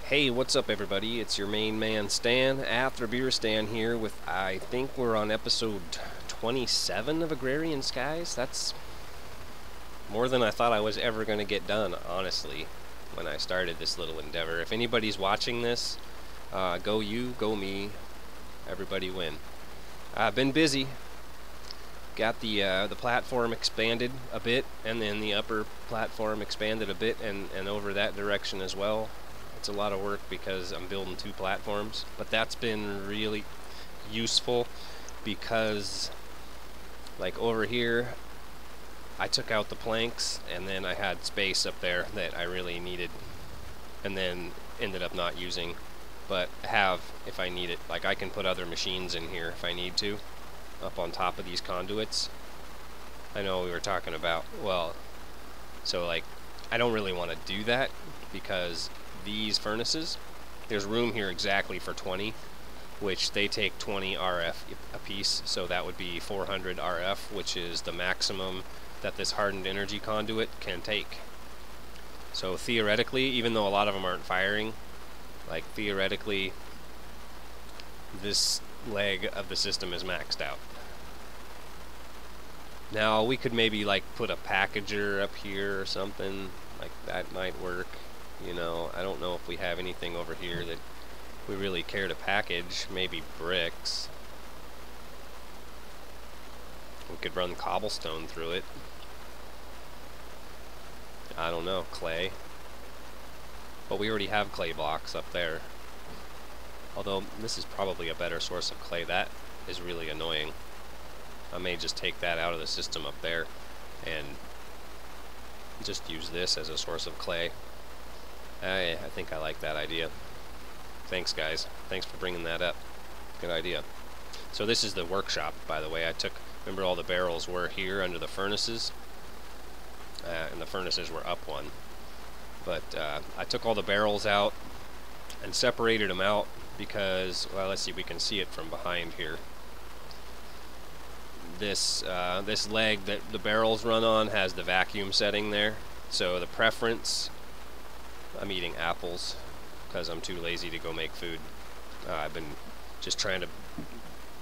Hey, what's up everybody? It's your main man Stan, After Beer Stan here with, I think we're on episode 27 of Agrarian Skies. That's more than I thought I was ever going to get done, honestly, when I started this little endeavor. If anybody's watching this, go you, go me, everybody win. I've been busy. Got the platform expanded a bit, and then the upper platform expanded a bit, and over that direction as well. It's a lot of work because I'm building two platforms, but that's been really useful because, like over here, I took out the planks and then I had space up there that I really needed and then ended up not using, but have if I need it. Like I can put other machines in here if I need to, up on top of these conduits. I know we were talking about, well, so like I don't really want to do that because these furnaces, there's room here exactly for 20, which they take 20 RF a piece, so that would be 400 RF, which is the maximum that this hardened energy conduit can take. So theoretically, even though a lot of them aren't firing, like theoretically this leg of the system is maxed out. Now we could maybe like put a packager up here or something, like that might work. You know, I don't know if we have anything over here that we really care to package. Maybe bricks. We could run cobblestone through it. I don't know, clay. But we already have clay blocks up there. Although this is probably a better source of clay. That is really annoying. I may just take that out of the system up there and just use this as a source of clay. I think I like that idea. Thanks guys. Thanks for bringing that up. Good idea. So this is the workshop, by the way. Remember all the barrels were here under the furnaces? And the furnaces were up one. But I took all the barrels out and separated them out because, well, let's see, we can see it from behind here. This leg that the barrels run on has the vacuum setting there. So the preference, I'm eating apples because I'm too lazy to go make food. I've been just trying to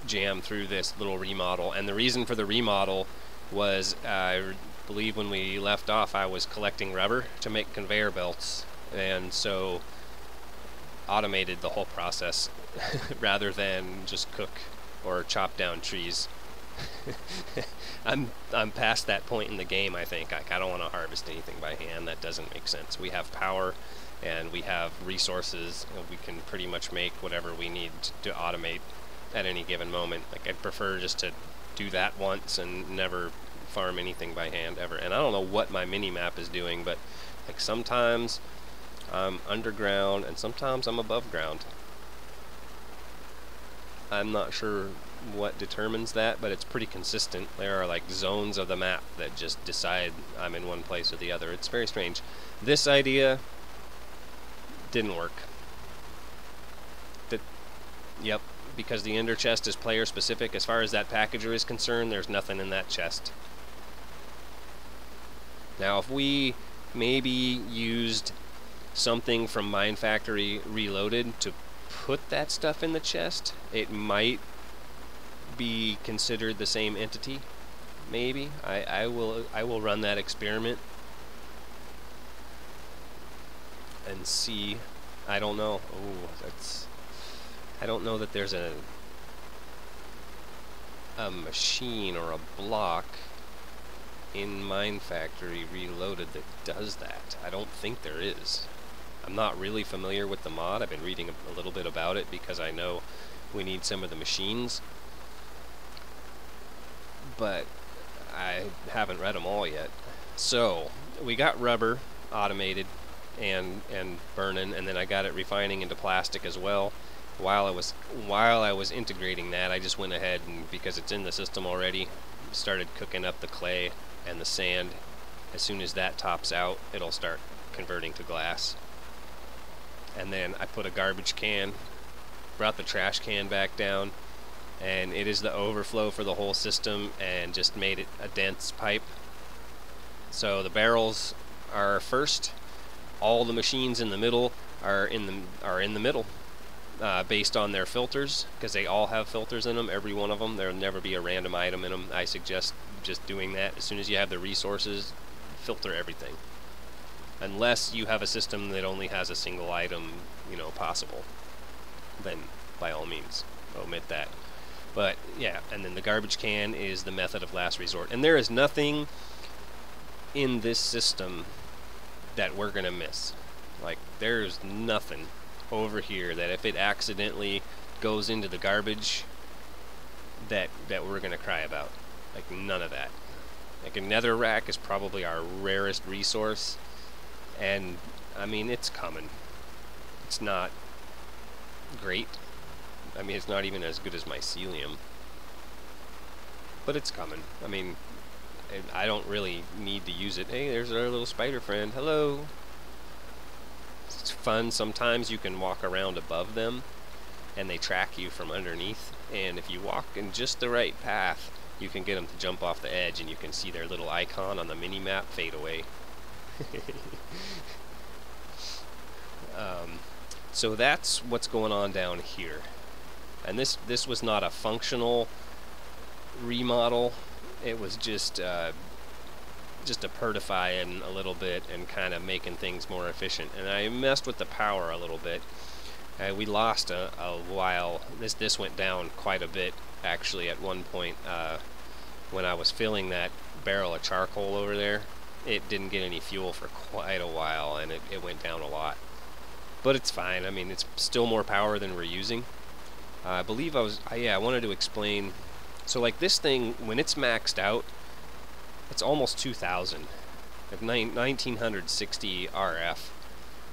jam through this little remodel, and the reason for the remodel was I believe when we left off I was collecting rubber to make conveyor belts, and so automated the whole process rather than just cook or chop down trees. I'm past that point in the game, I think. I don't want to harvest anything by hand. That doesn't make sense. We have power and we have resources, and we can pretty much make whatever we need to automate at any given moment. Like I'd prefer just to do that once and never farm anything by hand ever. And I don't know what my mini-map is doing, but like sometimes I'm underground and sometimes I'm above ground. I'm not sure what determines that, but it's pretty consistent. There are like zones of the map that just decide I'm in one place or the other. It's very strange. This idea didn't work. Yep, because the ender chest is player specific. As far as that packager is concerned, there's nothing in that chest. Now if we maybe used something from Mine Factory Reloaded to put that stuff in the chest, it might be considered the same entity. Maybe I will run that experiment and see. I don't know. I don't know that there's a machine or a block in Mine Factory Reloaded that does that. I don't think there is. I'm not really familiar with the mod. I've been reading a little bit about it because I know we need some of the machines, but I haven't read them all yet. So we got rubber automated and burning, and then I got it refining into plastic as well. While I was integrating that, I just went ahead and, because it's in the system already, started cooking up the clay and the sand. As soon as that tops out, it'll start converting to glass. And then I put a garbage can, brought the trash can back down, and it is the overflow for the whole system, and just made it a dense pipe. So the barrels are first, all the machines in the middle are in the middle, based on their filters, because they all have filters in them, every one of them. There'll never be a random item in them. I suggest just doing that. As soon as you have the resources, filter everything. Unless you have a system that only has a single item, possible, then by all means omit that. But yeah, and then the garbage can is the method of last resort. And there is nothing in this system that we're gonna miss. Like, there's nothing over here that if it accidentally goes into the garbage that we're gonna cry about. Like, none of that. Like, a nether rack is probably our rarest resource, and I mean, it's coming. It's not great. I mean, it's not even as good as mycelium, but it's coming. I mean, I don't really need to use it. Hey, there's our little spider friend. Hello. It's fun. Sometimes you can walk around above them and they track you from underneath, and if you walk in just the right path, you can get them to jump off the edge, and you can see their little icon on the mini map fade away. So that's what's going on down here. And this was not a functional remodel. It was just a purtifying a little bit and kind of making things more efficient. And I messed with the power a little bit. We lost a while. This went down quite a bit actually at one point when I was filling that barrel of charcoal over there. It didn't get any fuel for quite a while, and it went down a lot. But it's fine. I mean, it's still more power than we're using. I believe I wanted to explain. So like this thing, when it's maxed out, it's almost 2,000, like 1960 RF.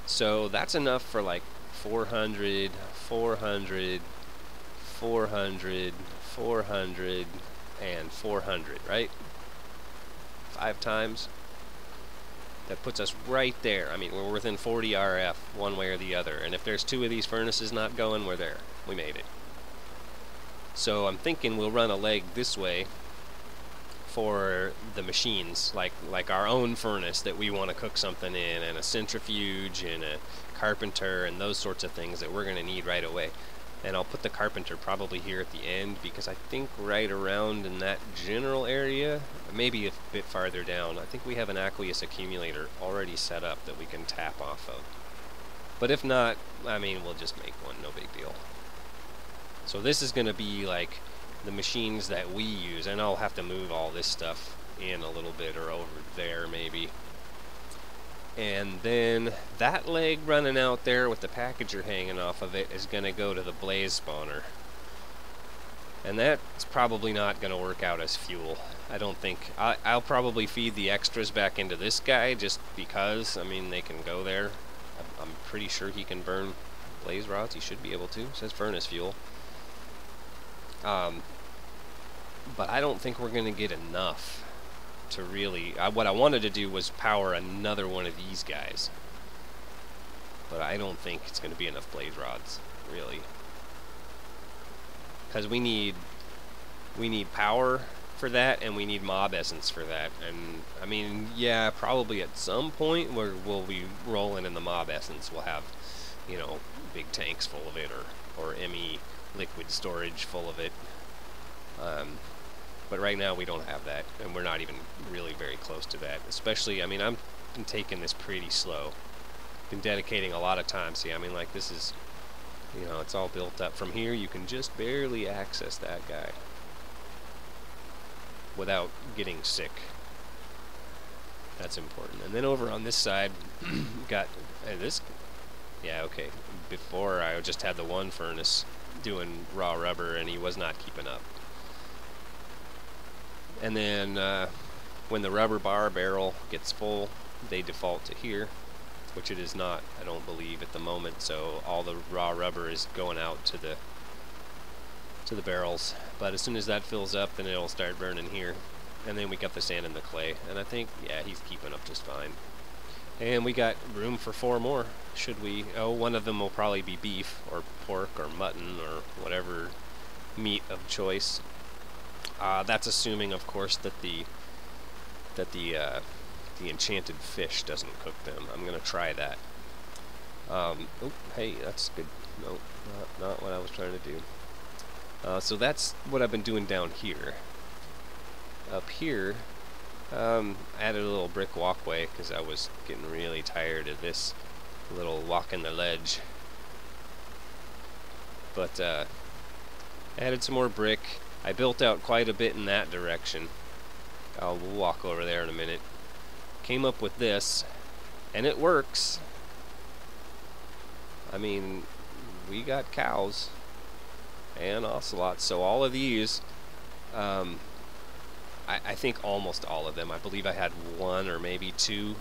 So that's enough for like 400, 400, 400, 400, and 400, right? 5 times. That puts us right there. I mean, we're within 40 RF one way or the other. And if there's 2 of these furnaces not going, we're there. We made it. So I'm thinking we'll run a leg this way for the machines, like our own furnace that we want to cook something in, and a centrifuge, and a carpenter, and those sorts of things that we're going to need right away. And I'll put the carpenter probably here at the end, because I think right around in that general area, maybe a bit farther down, I think we have an aqueous accumulator already set up that we can tap off of. But if not, I mean, we'll just make one, no big deal. So this is going to be like the machines that we use, and I'll have to move all this stuff in a little bit, or over there maybe. And then that leg running out there with the packager hanging off of it is going to go to the blaze spawner. And that's probably not going to work out as fuel. I don't think. I'll probably feed the extras back into this guy just because, I mean, they can go there. I'm pretty sure he can burn blaze rods. He should be able to. It says furnace fuel. But I don't think we're going to get enough to really... what I wanted to do was power another one of these guys. But I don't think it's going to be enough blaze rods, really. Because we need power for that, and we need mob essence for that. And, I mean, yeah, probably at some point where we'll be rolling in the mob essence. We'll have, you know, big tanks full of it, or ME liquid storage full of it. But right now we don't have that, and we're not even really very close to that. Especially, I mean, I've been taking this pretty slow. Been dedicating a lot of time. See, I mean, like, this is, you know, it's all built up. From here, you can just barely access that guy without getting sick. That's important. And then over on this side, got this. Yeah, okay. Before, I just had the one furnace doing raw rubber, and he was not keeping up. And then when the rubber bar barrel gets full, they default to here, which it is not, I don't believe, at the moment. So all the raw rubber is going out to the barrels. But as soon as that fills up, then it'll start burning here. And then we got the sand and the clay. And I think, yeah, he's keeping up just fine. And we got room for 4 more. Should we? Oh, one of them will probably be beef or pork or mutton or whatever meat of choice. That's assuming, of course, that the enchanted fish doesn't cook them. I'm gonna try that. Oh, hey, that's good. No, not what I was trying to do. So that's what I've been doing down here. Up here, I added a little brick walkway because I was getting really tired of this little walk in the ledge. But added some more brick. I built out quite a bit in that direction. We'll walk over there in a minute. Came up with this, and it works. I mean, we got cows and ocelots, so all of these, I think almost all of them. I believe I had one or maybe two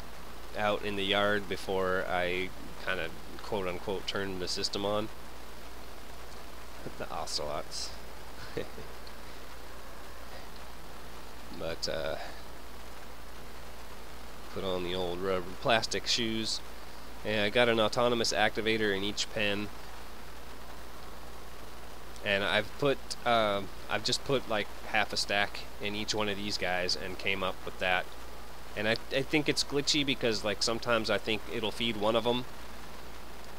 out in the yard before I kind of quote-unquote turned the system on. The ocelots. But put on the old rubber plastic shoes, and I got an autonomous activator in each pen. And I've just put like half a stack in each one of these guys and came up with that. And I think it's glitchy because like sometimes I think it'll feed one of them,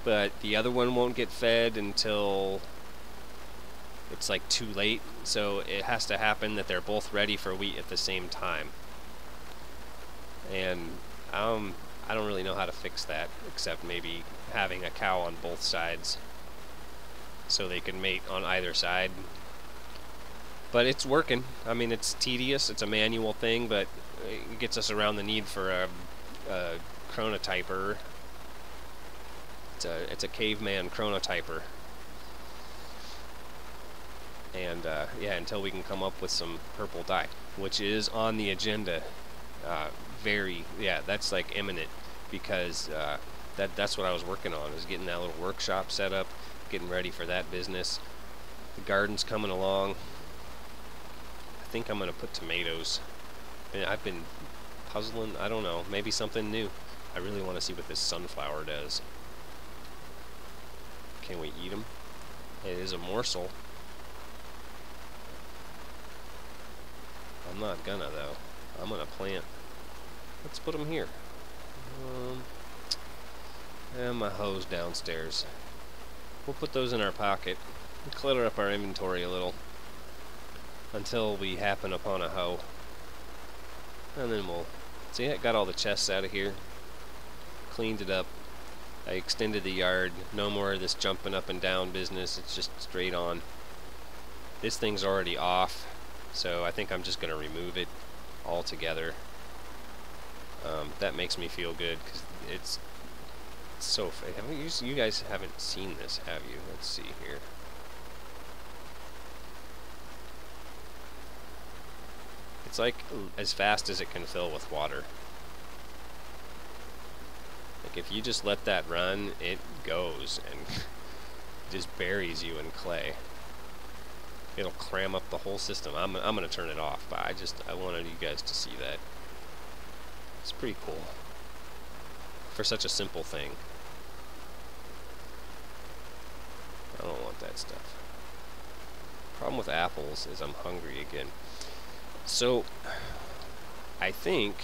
but the other one won't get fed until it's like too late. So it has to happen that they're both ready for wheat at the same time. And I don't really know how to fix that except maybe having a cow on both sides, so they can mate on either side. But it's working. I mean, it's tedious. It's a manual thing, but it gets us around the need for a chronotyper. It's a caveman chronotyper. And yeah, until we can come up with some purple dye, which is on the agenda. Yeah, that's like imminent, because that's what I was working on, is getting that little workshop set up, getting ready for that business. The garden's coming along. I think I'm gonna put tomatoes. And I've been puzzling, I don't know, maybe something new. I really want to see what this sunflower does. Can we eat them? It is a morsel. I'm not gonna though. I'm gonna plant. Let's put them here. And my hose downstairs. We'll put those in our pocket. We'll clutter up our inventory a little until we happen upon a hoe. And then we'll see. I got all the chests out of here. Cleaned it up. I extended the yard. No more of this jumping up and down business. It's just straight on. This thing's already off, so I think I'm just going to remove it altogether. That makes me feel good because it's so. You guys haven't seen this, have you? Let's see here. It's like as fast as it can fill with water. Like if you just let that run, it goes and just buries you in clay. It'll cram up the whole system. I'm gonna turn it off, but I wanted you guys to see that. It's pretty cool for such a simple thing. I don't want that stuff. Problem with apples is I'm hungry again. So I think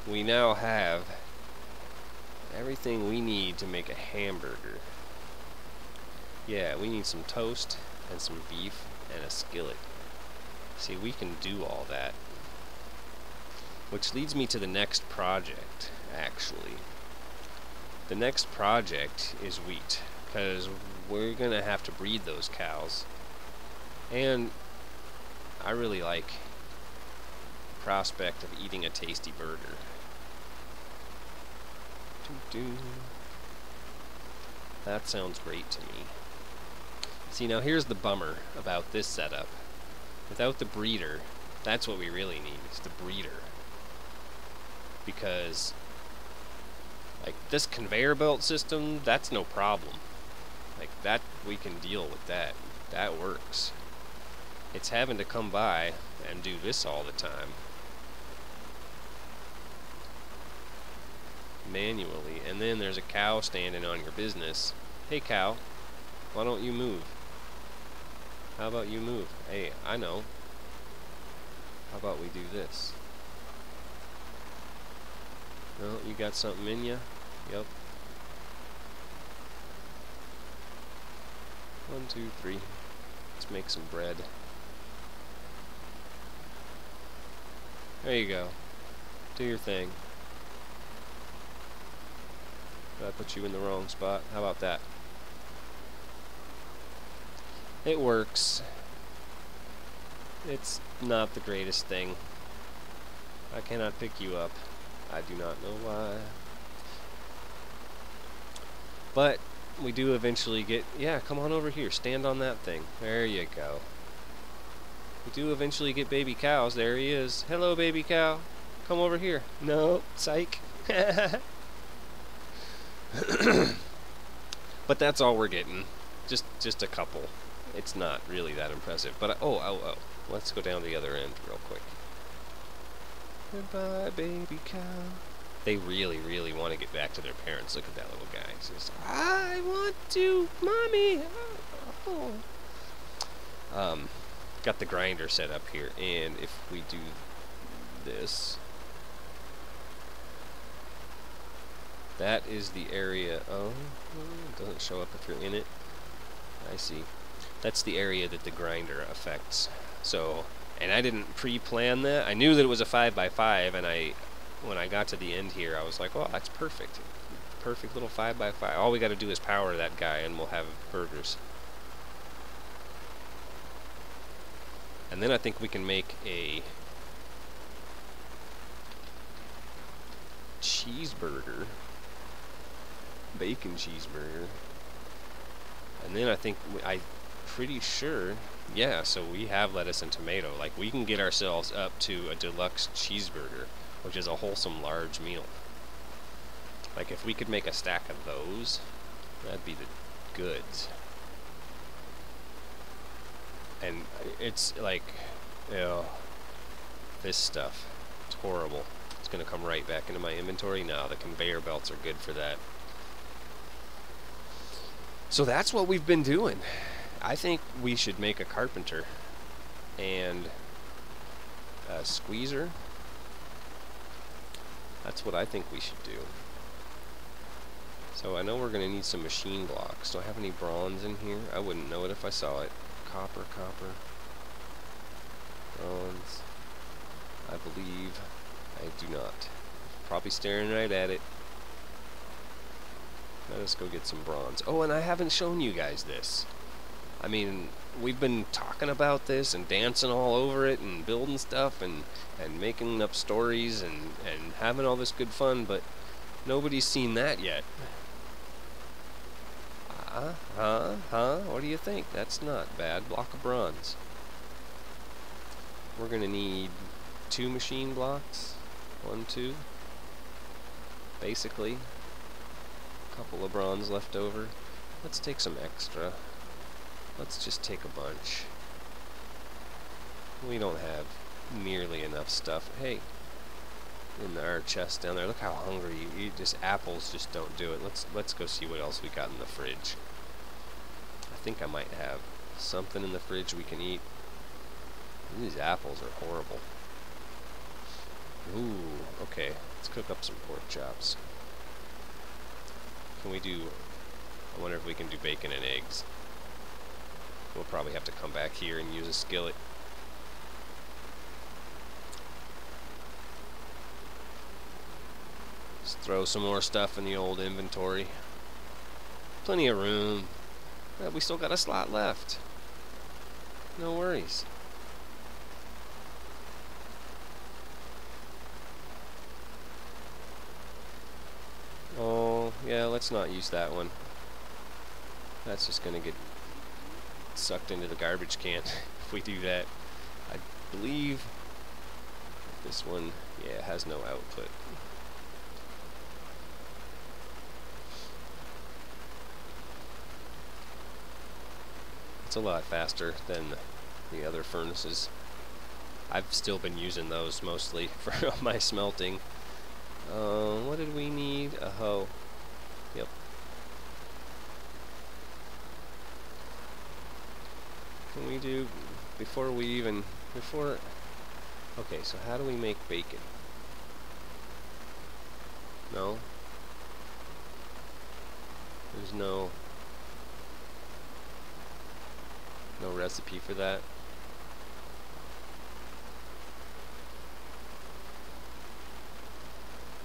we now have everything we need to make a hamburger. Yeah, we need some toast and some beef and a skillet. See, we can do all that. Which leads me to the next project, actually. The next project is wheat, because we're going to have to breed those cows. And I really like the prospect of eating a tasty burger. That sounds great to me. See, now here's the bummer about this setup. Without the breeder, that's what we really need, is the breeder. Because, like, this conveyor belt system, that's no problem. Like, that, we can deal with that. That works. It's having to come by and do this all the time. Manually. And then there's a cow standing on your business. Hey, cow, why don't you move? How about you move? Hey, I know. How about we do this? No, you got something in you? Yep. two, three. Let's make some bread. There you go. Do your thing. Did I put you in the wrong spot? How about that? It works. It's not the greatest thing. I cannot pick you up. I do not know why. But we do eventually get... Yeah, come on over here. Stand on that thing. There you go. We do eventually get baby cows. There he is. Hello, baby cow. Come over here. No, psych. But that's all we're getting. Just a couple. It's not really that impressive. But oh. Let's go down the other end real quick. Goodbye, baby cow. They really, really want to get back to their parents. Look at that little guy. He says, I want to, mommy. Oh. Got the grinder set up here, and if we do this, that is the area. Oh, it doesn't show up if you're in it. I see. That's the area that the grinder affects. So, and I didn't pre-plan that. I knew that it was a 5x5, and when I got to the end here, I was like, oh, that's perfect. Perfect little 5x5. All we got to do is power that guy, and we'll have burgers. And then I think we can make a cheeseburger, bacon cheeseburger. And then I think I'm pretty sure, yeah, so we have lettuce and tomato. Like, we can get ourselves up to a deluxe cheeseburger, which is a wholesome large meal. Like, if we could make a stack of those, that'd be the goods. And it's like, this stuff, it's horrible. It's gonna come right back into my inventory. Now the conveyor belts are good for that. So that's what we've been doing. I think we should make a carpenter and a squeezer. That's what I think we should do. So I know we're gonna need some machine blocks. Do I have any bronze in here? I wouldn't know it if I saw it. Copper, bronze. I believe I do not. Probably staring right at it. Let us go get some bronze. Oh, and I haven't shown you guys this. I mean, we've been talking about this and dancing all over it and building stuff and making up stories and having all this good fun, but nobody's seen that yet. What do you think? That's not bad. Block of bronze. We're gonna need 2 machine blocks. 1, 2. Basically. A couple of bronze left over. Let's take some extra. Let's just take a bunch. We don't have nearly enough stuff. Hey, in our chest down there. Look how hungry you eat. Just apples just don't do it. Let's go see what else we got in the fridge. I think I might have something in the fridge we can eat. These apples are horrible. Ooh, okay. Let's cook up some pork chops. Can we do... I wonder if we can do bacon and eggs. We'll probably have to come back here and use a skillet. Just throw some more stuff in the old inventory. Plenty of room. We still got a slot left. No worries. Oh, yeah, let's not use that one. That's just gonna get sucked into the garbage can if we do that. I believe this one, yeah, has no output. It's a lot faster than the other furnaces. I've still been using those mostly for my smelting. What did we need? A hoe. Yep. Can we do, okay, so how do we make bacon? No? recipe for that.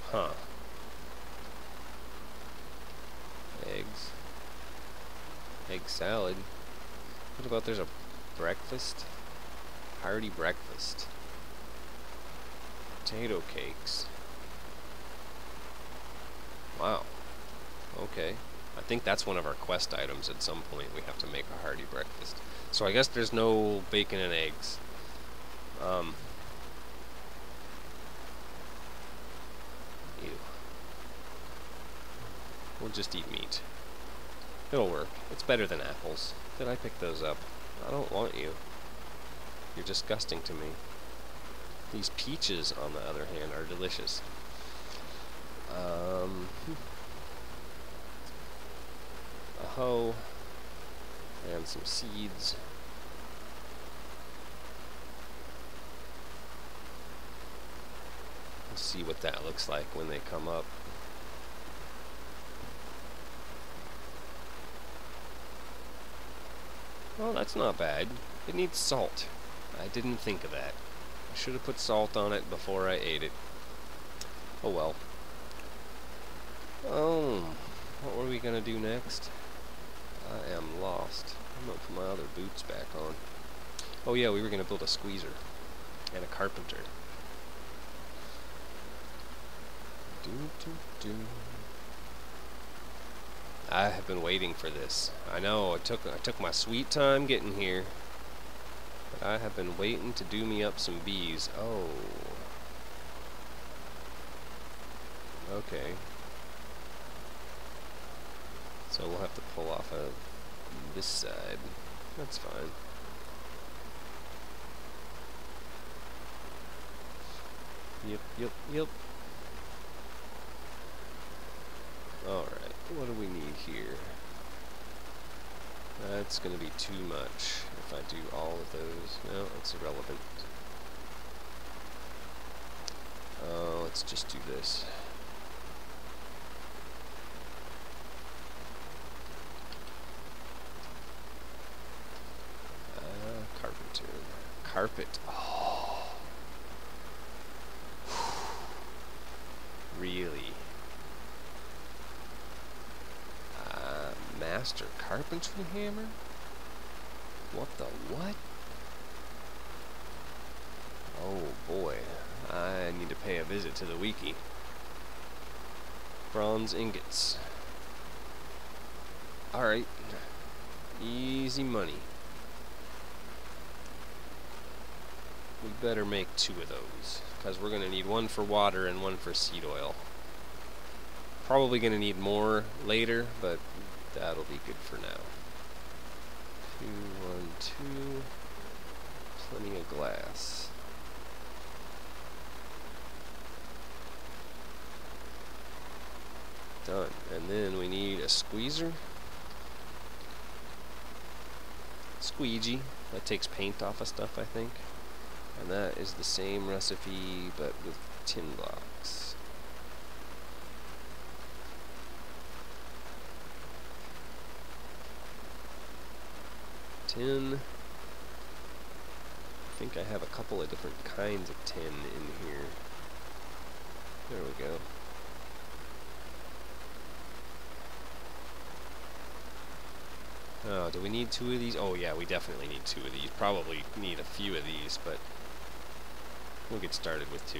Huh. Eggs. Egg salad. What about there's a breakfast? Hearty breakfast. Potato cakes. Wow. Okay. I think that's one of our quest items at some point. We have to make a hearty breakfast. So I guess there's no bacon and eggs. Ew. We'll just eat meat. It'll work. It's better than apples. Did I pick those up? I don't want you. You're disgusting to me. These peaches, on the other hand, are delicious. A hoe and some seeds. We'll see what that looks like when they come up. Well, that's not bad. It needs salt. I didn't think of that. I should have put salt on it before I ate it. Oh well. What were we gonna do next? I am lost. I'm gonna put my other boots back on. Oh yeah, we were gonna build a squeezer and a carpenter. I have been waiting for this. I know I took my sweet time getting here, but I have been waiting to do me up some bees. Oh. Okay. So we'll have to pull off of this side. That's fine. Yep. Alright, what do we need here? That's gonna be too much if I do all of those. No, it's irrelevant. Let's just do this. Carpenter. Carpet. Oh. Really? Master carpentry hammer? What the what? Oh boy, I need to pay a visit to the wiki. Bronze ingots. Alright. Easy money. We better make 2 of those, because we're going to need one for water and one for seed oil. Probably going to need more later, but that'll be good for now. 2, 1, 2. Plenty of glass. Done. And then we need a squeezer. Squeegee. That takes paint off of stuff, I think. And that is the same recipe, but with tin blocks. Tin. I think I have a couple of different kinds of tin in here. There we go. Oh, do we need 2 of these? Oh yeah, we definitely need 2 of these. Probably need a few of these, but we'll get started with 2.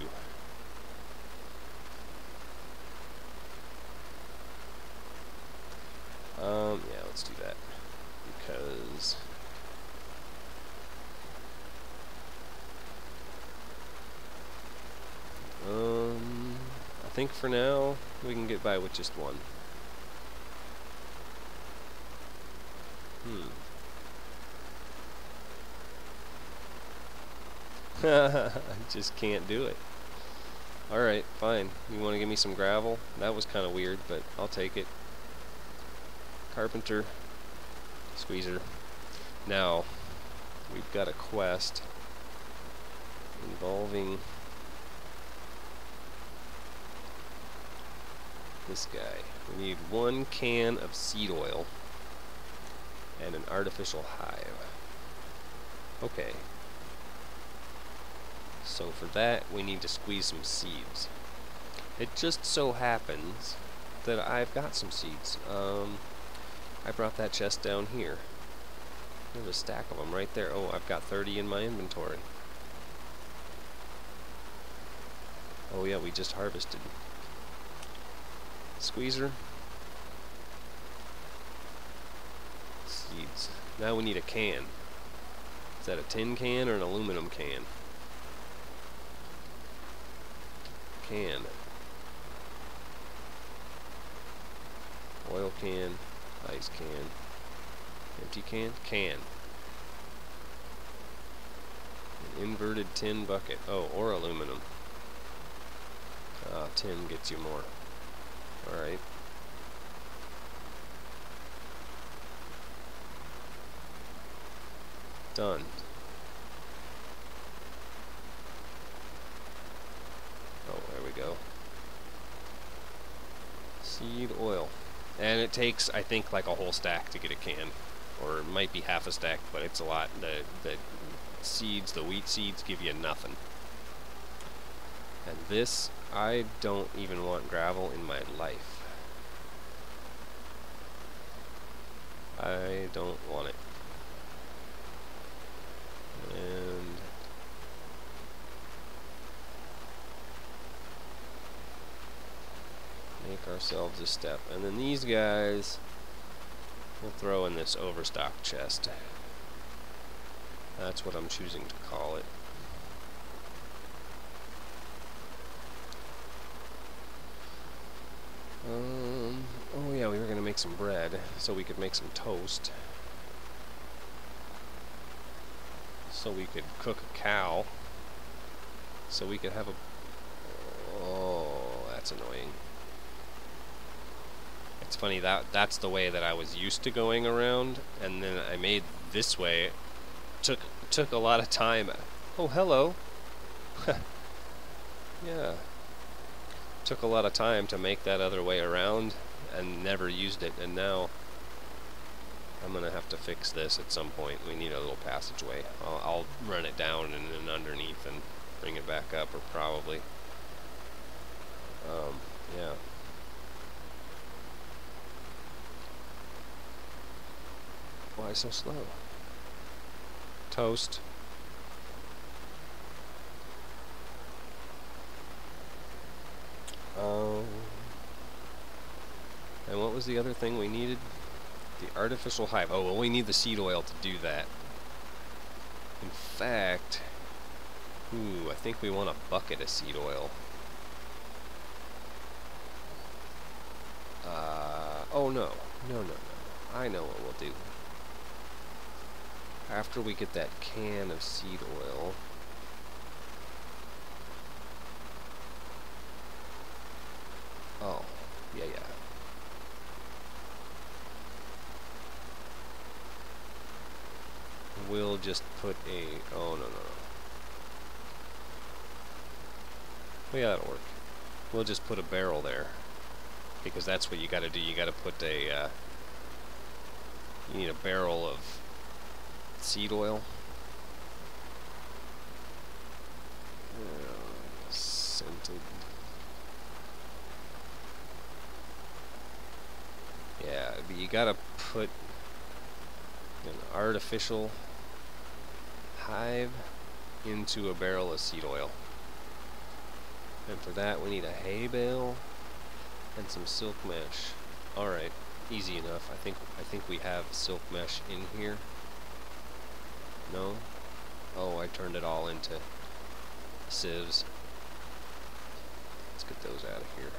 Yeah, let's do that. Because I think for now we can get by with just 1. I just can't do it. Alright, fine. You want to give me some gravel? That was kind of weird, but I'll take it. Carpenter. Squeezer. Now, we've got a quest involving this guy. We need 1 can of seed oil and an artificial hive. Okay. So for that, we need to squeeze some seeds. It just so happens that I've got some seeds. I brought that chest down here. There's a stack of them right there. Oh, I've got 30 in my inventory. Oh yeah, we just harvested. Squeezer. Seeds. Now we need a can. Is that a tin can or an aluminum can? Can. Oil can. Ice can. Empty can? Can. An inverted tin bucket. Oh, or aluminum. Tin gets you more. Alright. Done. Oh, there we go. Seed oil. And it takes, I think, like a whole stack to get a can. Or it might be half a stack, but it's a lot. The seeds, the wheat seeds, give you nothing. And this, I don't even want gravel in my life. I don't want it. And make ourselves a step. And then these guys, we'll throw in this overstock chest. That's what I'm choosing to call it. Oh yeah, we were going to make some bread, so we could make some toast. So we could cook a cow. So we could have a... Oh, that's annoying. It's funny, that's the way that I was used to going around, and then I made this way. Took a lot of time. Oh, hello. Yeah. Took a lot of time to make that other way around, and never used it, and now I'm gonna have to fix this at some point. We need a little passageway. I'll run it down and then underneath and bring it back up, or probably. Yeah. Why so slow? Toast. And what was the other thing we needed? The artificial hive. Oh, well, we need the seed oil to do that. In fact, ooh, I think we want a bucket of seed oil. Oh no. No. I know what we'll do. After we get that can of seed oil, oh, yeah. We'll just put a, oh no. Well, yeah, that'll work. We'll just put a barrel there, because that's what you gotta do. You gotta put a, you need a barrel of seed oil. Scented. Yeah, but you gotta put an artificial hive into a barrel of seed oil. And for that we need a hay bale and some silk mesh. Alright, easy enough. I think we have silk mesh in here. No? Oh, I turned it all into sieves. Let's get those out of here.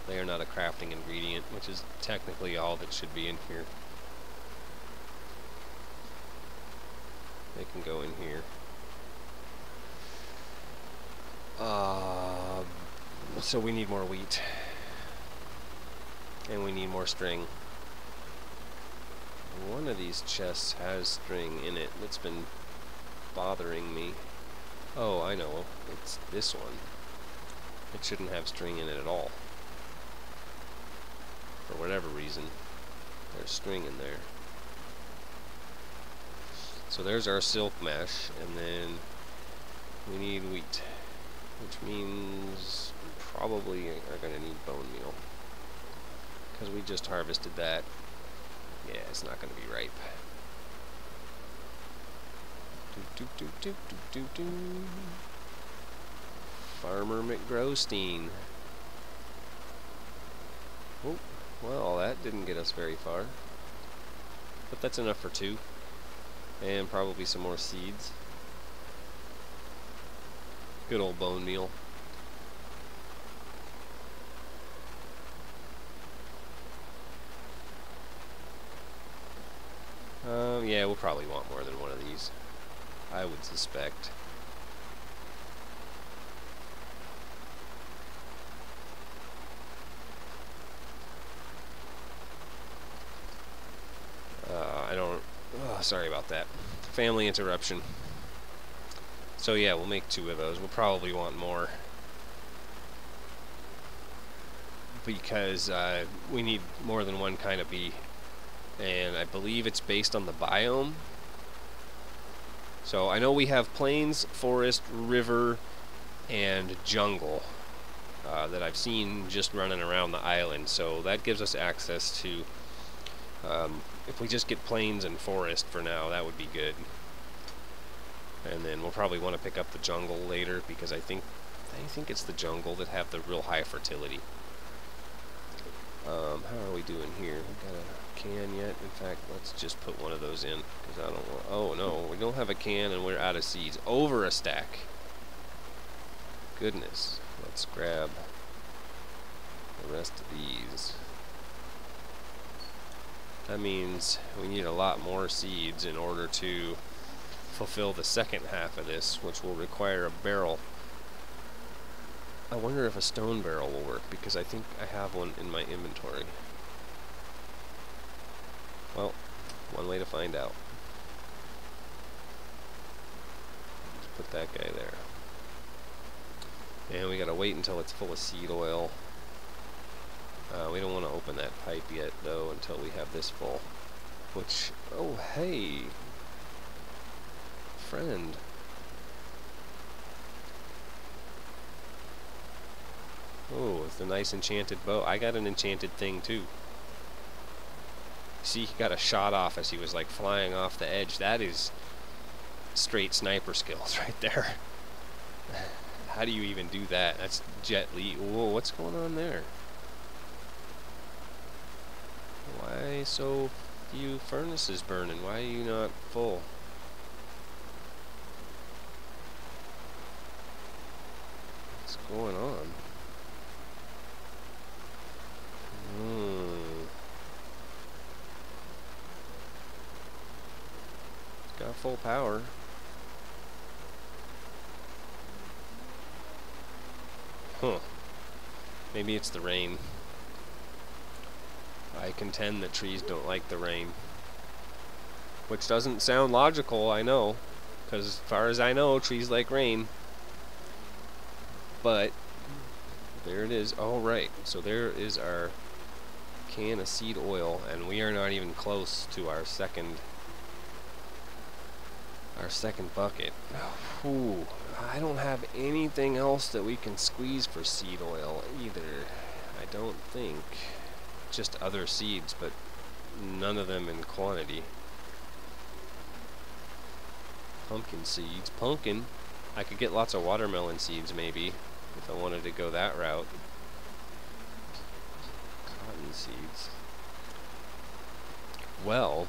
They are not a crafting ingredient, which is technically all that should be in here. They can go in here. So we need more wheat. And we need more string. One of these chests has string in it that's been bothering me. Oh, I know. It's this one. It shouldn't have string in it at all. For whatever reason, there's string in there. So there's our silk mesh, and then we need wheat, which means we probably are going to need bone meal, because we just harvested that. Yeah, it's not going to be ripe. Farmer McGrosteen. Oh, well, that didn't get us very far. But that's enough for 2. And probably some more seeds. Good old bone meal. Yeah, we'll probably want more than one of these, I would suspect. I don't... Oh, sorry about that. Family interruption. So yeah, we'll make 2 of those. We'll probably want more, because we need more than one kind of bee. And I believe it's based on the biome. So I know we have plains, forest, river, and jungle that I've seen just running around the island. So that gives us access to, if we just get plains and forest for now, that would be good. And then we'll probably want to pick up the jungle later, because I think it's the jungle that have the real high fertility. How are we doing here? We got a can yet? In fact, let's just put one of those in, because I don't want... Oh no, we don't have a can and we're out of seeds. Over a stack. Goodness. Let's grab the rest of these. That means we need a lot more seeds in order to fulfill the second half of this, which will require a barrel. I wonder if a stone barrel will work, because I think I have one in my inventory. Well, one way to find out. Let's put that guy there. And we gotta wait until it's full of seed oil. We don't want to open that pipe yet, though, until we have this full. Which, oh hey, friend. Oh, it's a nice enchanted bow. I got an enchanted thing too. See, he got a shot off as he was like flying off the edge. That is straight sniper skills right there. How do you even do that? That's Jet Li. Whoa, what's going on there? Why so few furnaces burning? Why are you not full? What's going on? It's got full power. Huh. Maybe it's the rain. I contend that trees don't like the rain. Which doesn't sound logical, I know. Because as far as I know, trees like rain. But there it is. Oh, right. So there is our can of seed oil, and we are not even close to our second bucket. Ooh, I don't have anything else that we can squeeze for seed oil either. I don't think. Just other seeds, but none of them in quantity. Pumpkin seeds. Pumpkin. I could get lots of watermelon seeds maybe if I wanted to go that route. Cotton seeds. Well,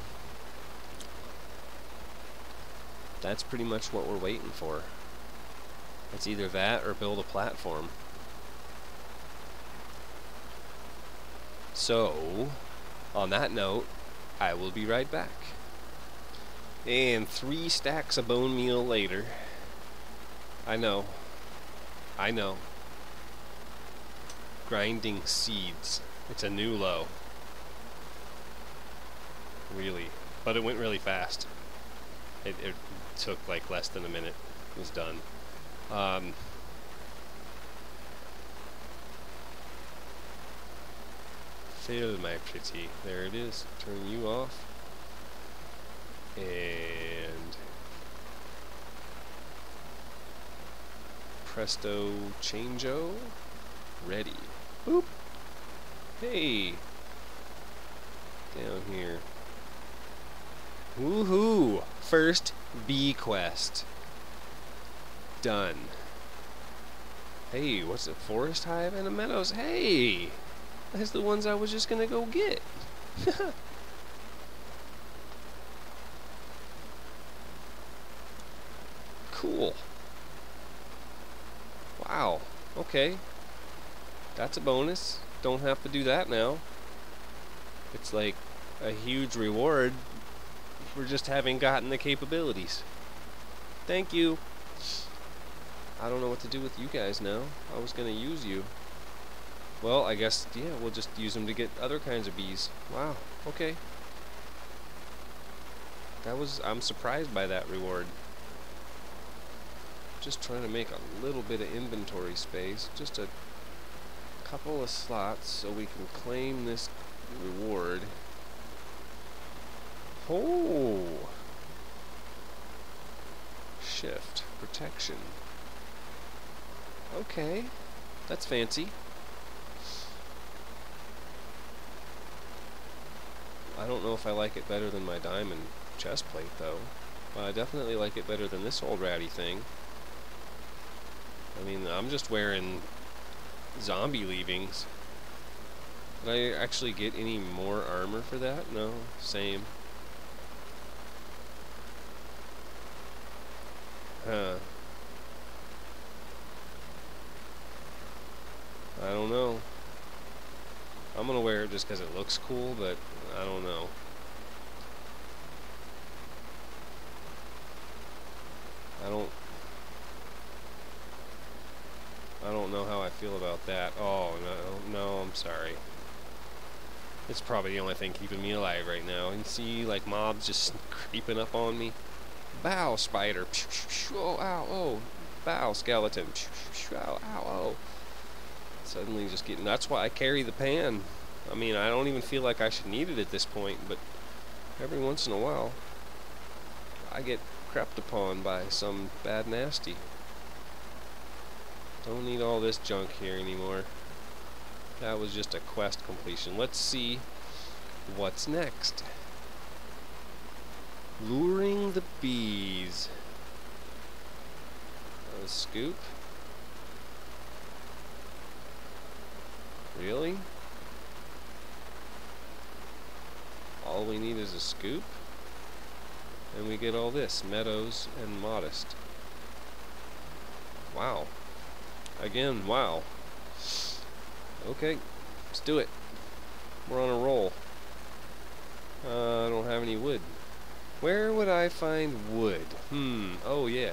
that's pretty much what we're waiting for. It's either that or build a platform. So, on that note, I will be right back. And 3 stacks of bone meal later. I know. Grinding seeds. It's a new low. Really. But it went really fast. It took like less than a minute. It was done. Fill, my pretty. There it is. Turn you off. And presto changeo. Ready. Boop. Hey. Down here. Woohoo! First bee quest. Done. Hey, what's it? Forest hive and a meadows? Hey! That's the ones I was just gonna go get. Cool. Wow. Okay. That's a bonus. Don't have to do that now. It's like a huge reward for just having gotten the capabilities. Thank you. I don't know what to do with you guys now. I was gonna use you. Well, I guess, yeah, we'll just use them to get other kinds of bees. Wow. Okay. I'm surprised by that reward. Just trying to make a little bit of inventory space. Just a couple of slots so we can claim this reward. Oh! Shift. Protection. Okay. That's fancy. I don't know if I like it better than my diamond chest plate, though. I definitely like it better than this old ratty thing. I mean, I'm just wearing zombie leavings. Did I actually get any more armor for that? No, same. Huh. I don't know. I'm gonna wear it just because it looks cool, but I don't know. I don't know how I feel about that. Oh, no, I'm sorry. It's probably the only thing keeping me alive right now. You see, like, mobs just creeping up on me. Bow, spider. Oh, ow, oh. Bow, skeleton. Ow, ow, oh. Suddenly just getting... That's why I carry the pan. I mean, I don't even feel like I should need it at this point, but every once in a while, I get crept upon by some bad nasty. Don't need all this junk here anymore. That was just a quest completion. Let's see what's next. Luring the bees. A scoop? Really? All we need is a scoop? And we get all this. Meadows and modest. Wow. Again, wow. Okay, let's do it. We're on a roll. I don't have any wood. Where would I find wood? Oh yeah.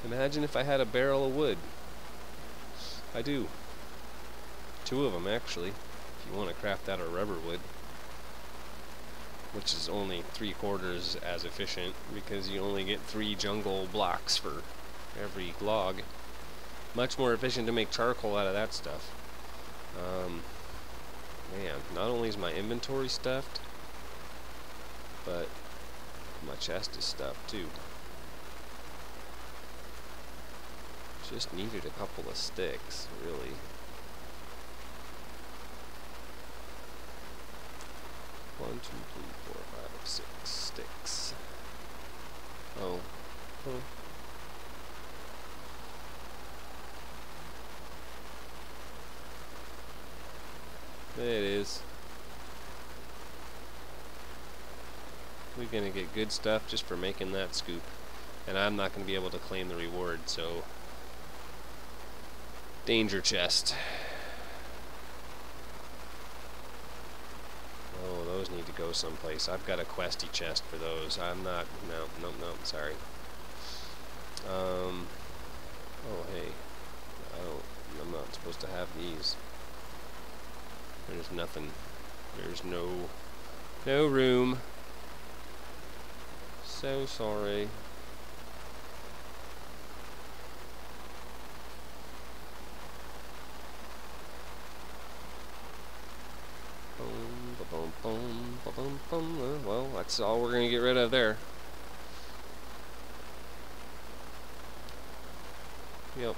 Imagine if I had a barrel of wood. I do. 2 of them, actually. If you want to craft out of rubber wood. Which is only 3/4 as efficient, because you only get 3 jungle blocks for every log. Much more efficient to make charcoal out of that stuff. Man, not only is my inventory stuffed, but my chest is stuffed too. Just needed a couple of sticks, really. One, 2, 3, 4, 5, 6 sticks. Oh. Huh. There it is. We're gonna get good stuff just for making that scoop. And I'm not gonna be able to claim the reward, so... Danger chest. Oh, those need to go someplace. I've got a questy chest for those. I'm not... No, sorry. Oh, hey. I'm not supposed to have these. There's nothing. There's no room. So sorry. Boom, ba-boom, Well, that's all we're gonna get rid of there. Yep.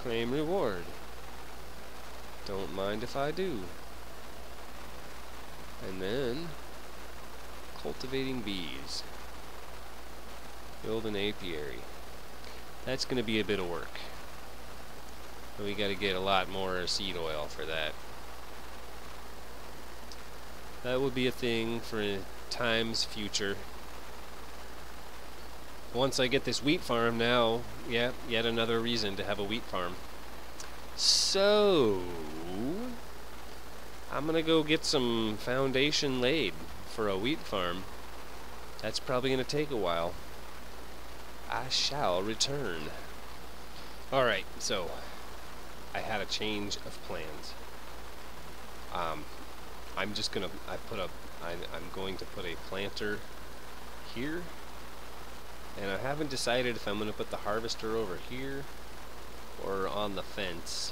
Claim reward. Don't mind if I do. And then cultivating bees. Build an apiary. That's going to be a bit of work. We got to get a lot more seed oil for that. That will be a thing for time's future. Once I get this wheat farm now, yeah, yet another reason to have a wheat farm. So, I'm gonna go get some foundation laid for a wheat farm. That's probably gonna take a while. I shall return. Alright, so I had a change of plans. I'm going to put a planter here, and I haven't decided if I'm gonna put the harvester over here or on the fence.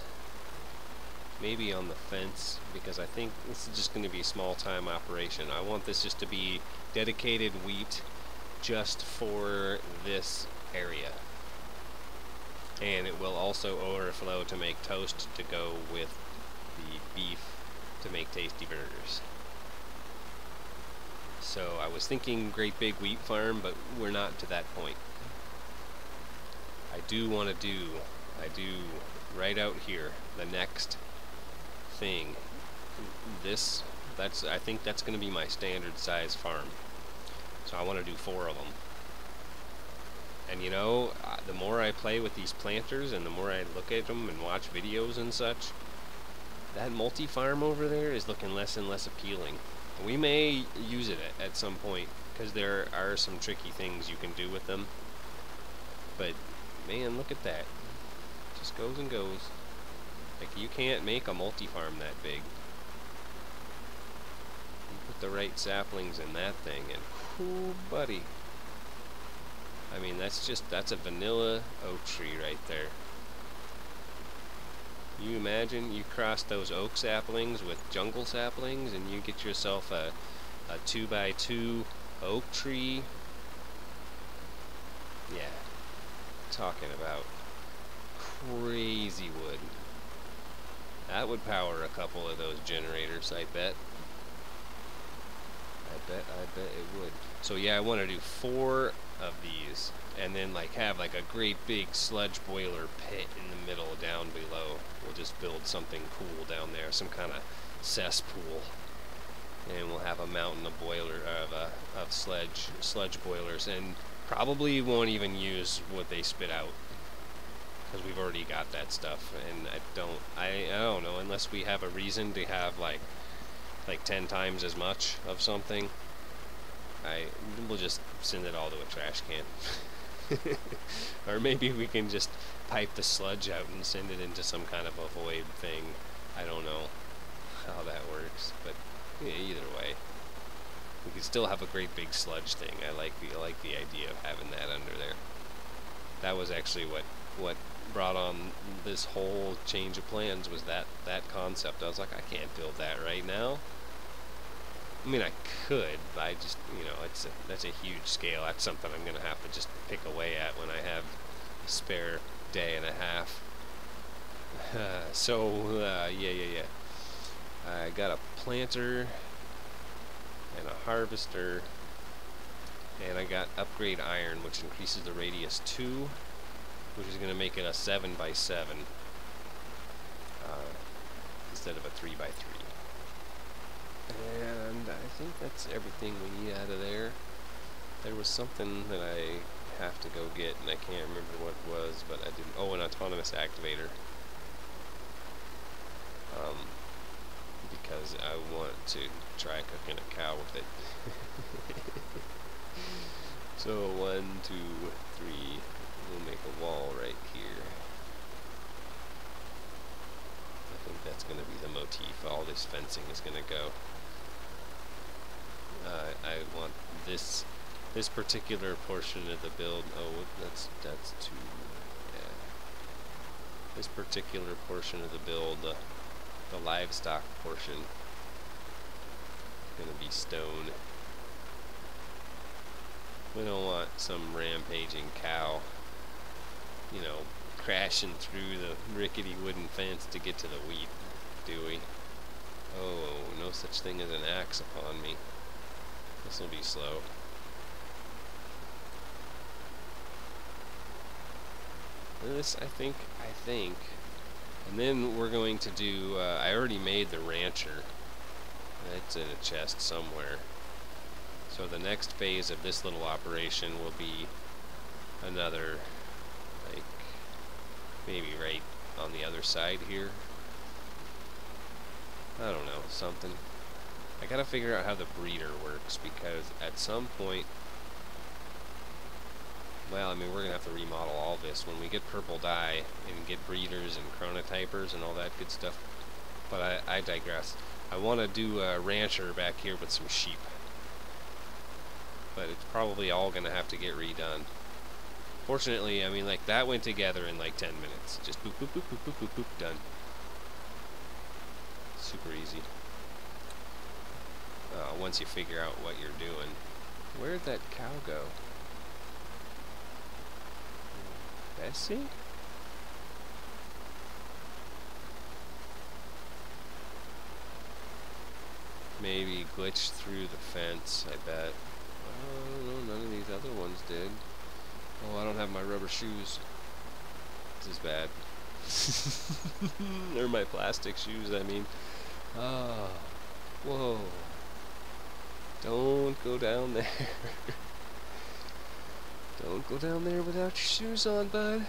Maybe on the fence, because I think this is just going to be a small time operation. I want this just to be dedicated wheat just for this area, and it will also overflow to make toast to go with the beef to make tasty burgers. So I was thinking great big wheat farm, but we're not to that point. I do right out here, the next thing, I think that's going to be my standard size farm. So I want to do 4 of them. And you know, the more I play with these planters and the more I look at them and watch videos and such, that multi-farm over there is looking less and less appealing. We may use it at some point, because there are some tricky things you can do with them. But man, look at that. Just goes and goes. Like, you can't make a multi-farm that big. You put the right saplings in that thing and whoo, buddy. I mean, that's a vanilla oak tree right there. You imagine you cross those oak saplings with jungle saplings and you get yourself a 2x2 oak tree. Yeah, talking about crazy wood. That would power a couple of those generators, I bet. I bet it would. So yeah, I want to do 4 of these, and then like have like a great big sludge boiler pit in the middle down below. We'll just build something cool down there, some kind of cesspool, and we'll have a mountain of of sludge boilers, and probably won't even use what they spit out, because we've already got that stuff. And I don't know, unless we have a reason to have like 10 times as much of something, we'll just send it all to a trash can. Or maybe we can just pipe the sludge out and send it into some kind of a void thing. I don't know how that works, but yeah, either way, we could still have a great big sludge thing. I like the idea of having that under there. That was actually what brought on this whole change of plans, was that concept. I was like, I can't build that right now. I mean, I could, but I just, you know, that's a huge scale. That's something I'm gonna have to just pick away at when I have a spare day and a half. Yeah. I got a planter and a harvester, and I got upgrade iron, which increases the radius 2, which is gonna make it a 7x7 instead of a 3x3. And I think that's everything we need out of there. There was something that I have to go get, and I can't remember what it was, but I didn't. Oh, an autonomous activator. Because I want to try cooking a cow with it. So 1, 2, 3. We'll make a wall right here. I think that's going to be the motif. All this fencing is going to go. I want this particular portion of the build. Oh, that's too. Yeah. This particular portion of the build, the livestock portion, is going to be stone. We don't want some rampaging cow, you know, crashing through the rickety wooden fence to get to the wheat, do we? Oh, no such thing as an axe upon me. This will be slow. This, I think, and then we're going to do, I already made the rancher. It's in a chest somewhere. So the next phase of this little operation will be another, like, maybe right on the other side here. I don't know, something. I gotta figure out how the breeder works, because at some point, well, I mean, we're gonna have to remodel all this when we get purple dye and get breeders and chronotypers and all that good stuff. But I digress. I want to do a rancher back here with some sheep, but it's probably all gonna have to get redone. Fortunately, I mean, like, that went together in like 10 minutes. Just boop, boop, boop, boop, boop, boop, boop, done. Super easy. Once you figure out what you're doing. Where'd that cow go? Bessie? Maybe glitched through the fence, I bet. Oh, no, none of these other ones did. Oh, I don't have my rubber shoes. This is bad. They're my plastic shoes, I mean. Ah, whoa. Don't go down there. Don't go down there without your shoes on, bud.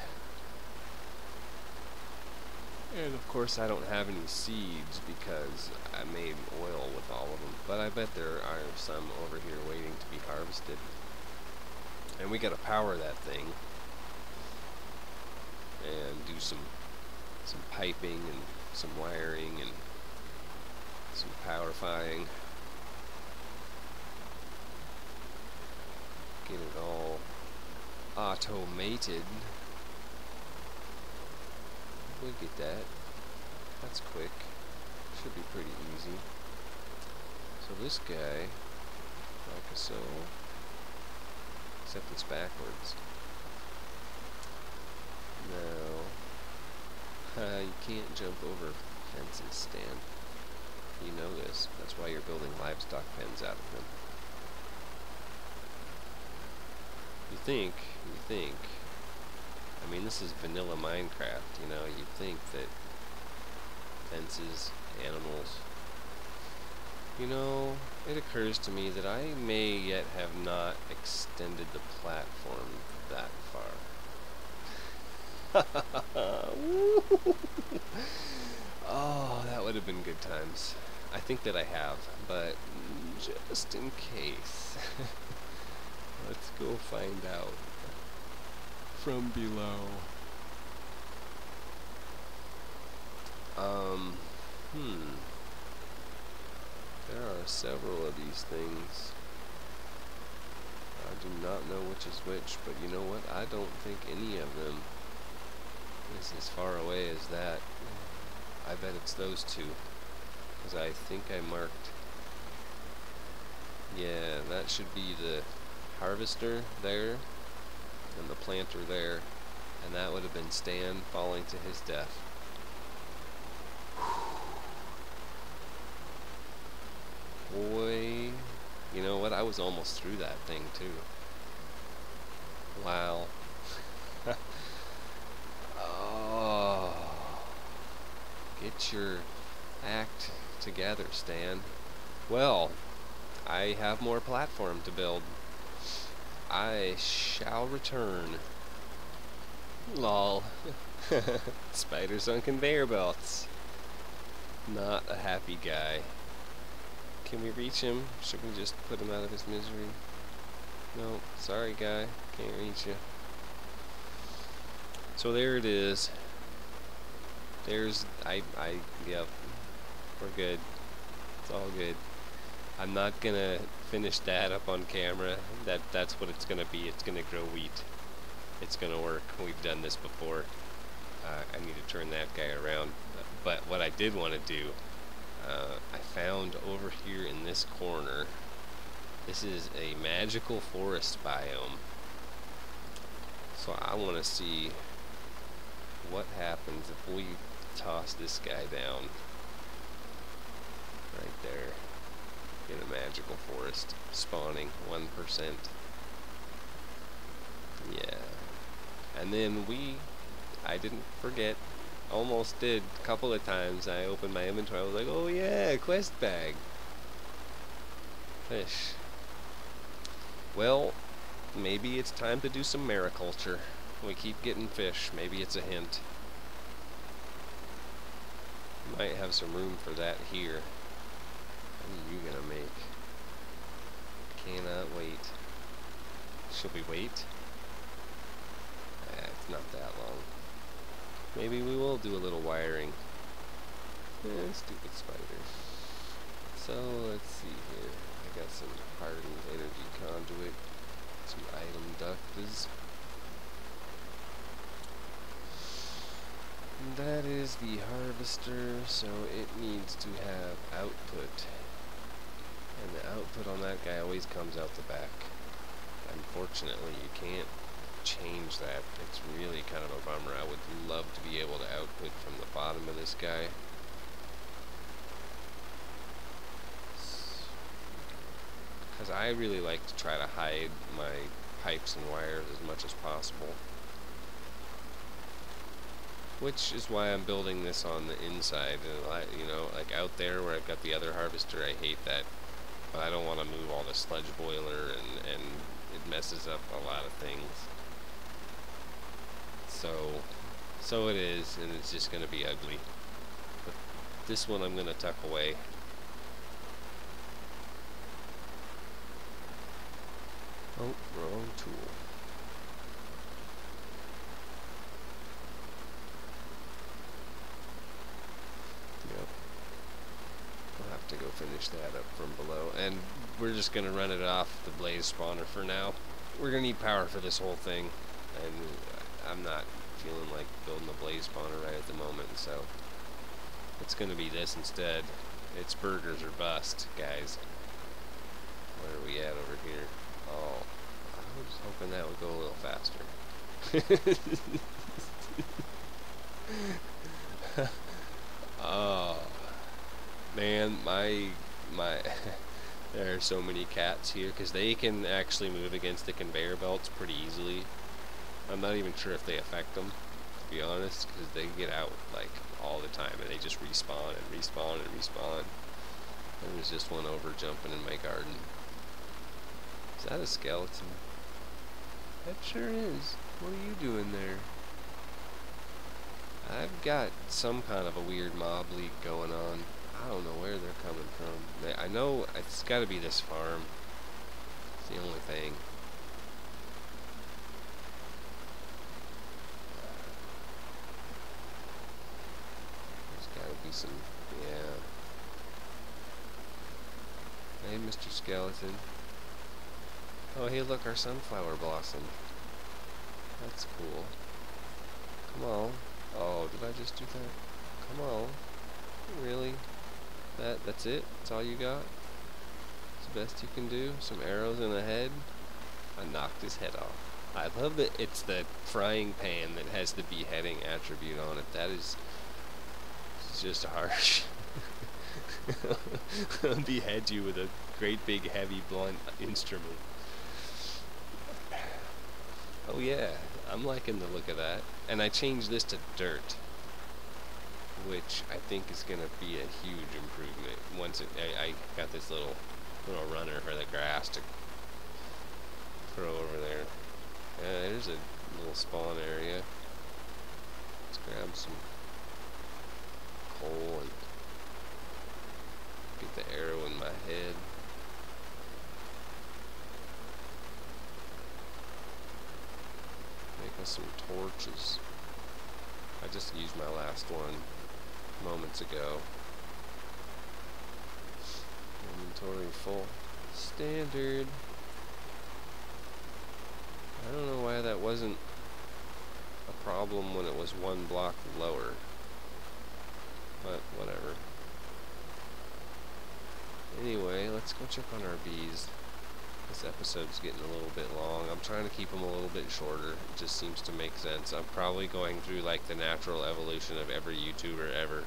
And of course I don't have any seeds because I made oil with all of them. But I bet there are some over here waiting to be harvested. And we gotta power that thing. And do some piping and some wiring and some powerifying. Get it all automated. We'll get that. That's quick. Should be pretty easy. So this guy, like so, except it's backwards. No. You can't jump over fences, Stan. You know this. That's why you're building livestock pens out of them. You think, I mean, this is vanilla Minecraft, you know, you'd think that fences, animals, you know, it occurs to me that I may yet have not extended the platform that far. Oh, that would have been good times. I think that I have, but just in case. Let's go find out from below. There are several of these things. I do not know which is which, but you know what? I don't think any of them is as far away as that. I bet it's those two, because I think I marked. Yeah, that should be the harvester there and the planter there, and that would have been Stan falling to his death. Boy, you know what, I was almost through that thing too. Wow. Oh, get your act together, Stan. Well, I have more platform to build. I shall return. Lol. Spiders on conveyor belts. Not a happy guy. Can we reach him? Should we just put him out of his misery? No, sorry guy, can't reach you. So there it is. There's, yep, we're good. It's all good. I'm not gonna finish that up on camera. That's what it's gonna be. It's gonna grow wheat. It's gonna work. We've done this before. I need to turn that guy around. But what I did want to do, I found over here in this corner, this is a magical forest biome. So I want to see what happens if we toss this guy down right there in a magical forest, spawning 1%. Yeah. And then I didn't forget, almost did a couple of times. I opened my inventory, I was like, oh yeah, quest bag. Fish. Well, maybe it's time to do some mariculture. We keep getting fish, maybe it's a hint. Might have some room for that here. What are you gonna make? Cannot wait. Should we wait? It's not that long. Maybe we will do a little wiring. Stupid spider. So let's see here. I got some hardened energy conduit, some item ductors. And that is the harvester, so it needs to have output. And the output on that guy always comes out the back. Unfortunately, you can't change that. It's really kind of a bummer. I would love to be able to output from the bottom of this guy. Because I really like to try to hide my pipes and wires as much as possible. Which is why I'm building this on the inside. You know, like out there where I've got the other harvester, I hate that. But I don't want to move all the sludge boiler, and it messes up a lot of things. So it is, and it's just going to be ugly. But this one I'm going to tuck away. Oh, wrong tool. Yep. I'll have to go finish that up from below. And we're just going to run it off the blaze spawner for now. We're going to need power for this whole thing. And I'm not feeling like building a blaze spawner right at the moment, so it's going to be this instead. It's burgers or bust, guys. Where are we at over here? Oh, I was hoping that would go a little faster. Oh, man, my there are so many cats here, because they can actually move against the conveyor belts pretty easily. I'm not even sure if they affect them, to be honest, because they get out like all the time and they just respawn and respawn and respawn. There's just one over jumping in my garden. Is that a skeleton? That sure is. What are you doing there? I've got some kind of a weird mob leak going on. I don't know where they're coming from. I know it's got to be this farm. It's the only thing. Be some, yeah. Hey, Mr. Skeleton. Oh, hey, look, our sunflower blossom. That's cool. Come on. Oh, did I just do that? Come on. Really? That's it? That's all you got? It's the best you can do? Some arrows in the head? I knocked his head off. I love that it's the frying pan that has the beheading attribute on it. That is just harsh. Behead you with a great big heavy blunt instrument. Oh yeah, I'm liking the look of that. And I changed this to dirt, which I think is gonna be a huge improvement. Once I got this little runner for the grass to throw over there. There's a little spawn area. Let's grab some coal and get the arrow in my head. Make us some torches. I just used my last one moments ago. Inventory full. Standard. I don't know why that wasn't a problem when it was one block lower. But whatever. Anyway, let's go check on our bees. This episode's getting a little bit long. I'm trying to keep them a little bit shorter. It just seems to make sense. I'm probably going through like the natural evolution of every YouTuber ever.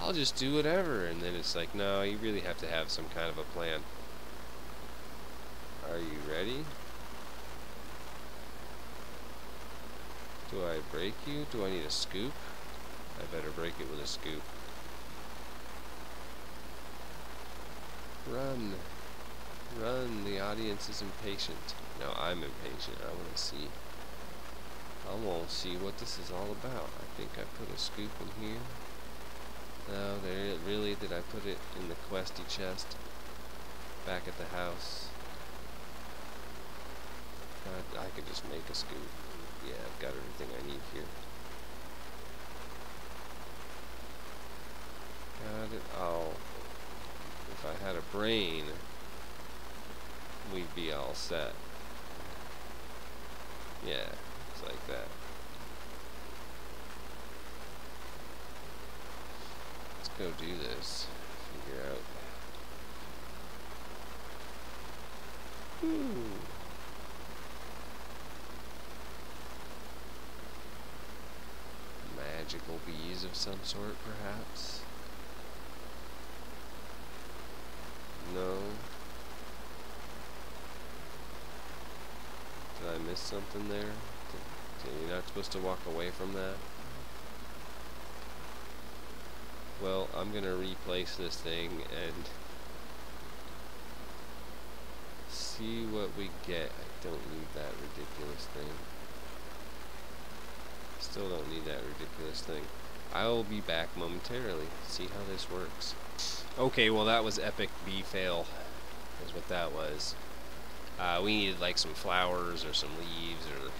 I'll just do whatever, and then it's like, no, you really have to have some kind of a plan. Are you ready? Do I break you? Do I need a scoop? I better break it with a scoop. Run. Run, the audience is impatient. No, I'm impatient. I want to see. I want to see what this is all about. I think I put a scoop in here. No, there. Really? Did I put it in the questy chest? Back at the house? God, I could just make a scoop. Yeah, I've got everything I need here. Got it. Oh. If I had a brain, we'd be all set. Yeah, it's like that. Let's go do this. Figure out. Magical bees of some sort, perhaps? No. Did I miss something there? You're not supposed to walk away from that? Well, I'm gonna replace this thing and see what we get. I don't need that ridiculous thing. Still don't need that ridiculous thing. I'll be back momentarily. See how this works. Okay, well that was epic bee fail. Is what that was. We needed like some flowers or some leaves or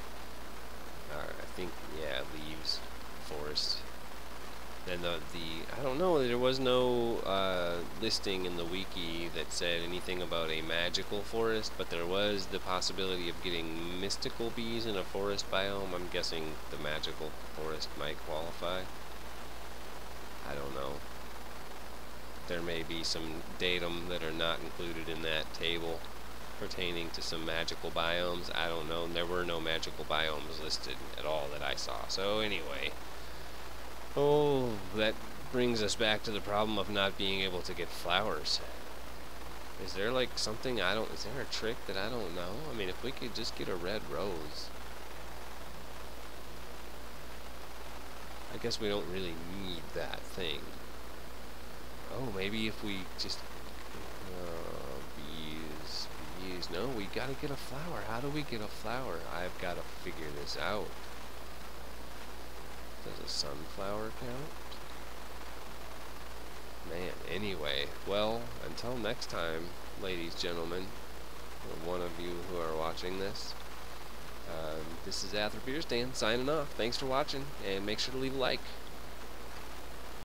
I think, yeah, leaves, forest. Then I don't know, there was no listing in the wiki that said anything about a magical forest, but there was the possibility of getting mystical bees in a forest biome. I'm guessing the magical forest might qualify. I don't know. There may be some datum that are not included in that table pertaining to some magical biomes. I don't know. There were no magical biomes listed at all that I saw. So anyway, oh, that brings us back to the problem of not being able to get flowers. Is there like something is there a trick that I don't know? I mean, if we could just get a red rose. I guess we don't really need that thing. Oh, maybe if we just bees. No, we gotta get a flower. How do we get a flower? I've gotta figure this out. Does a sunflower count? Man, anyway, well, until next time, ladies, gentlemen, or one of you who are watching this, this is Beer Stand signing off. Thanks for watching, and make sure to leave a like.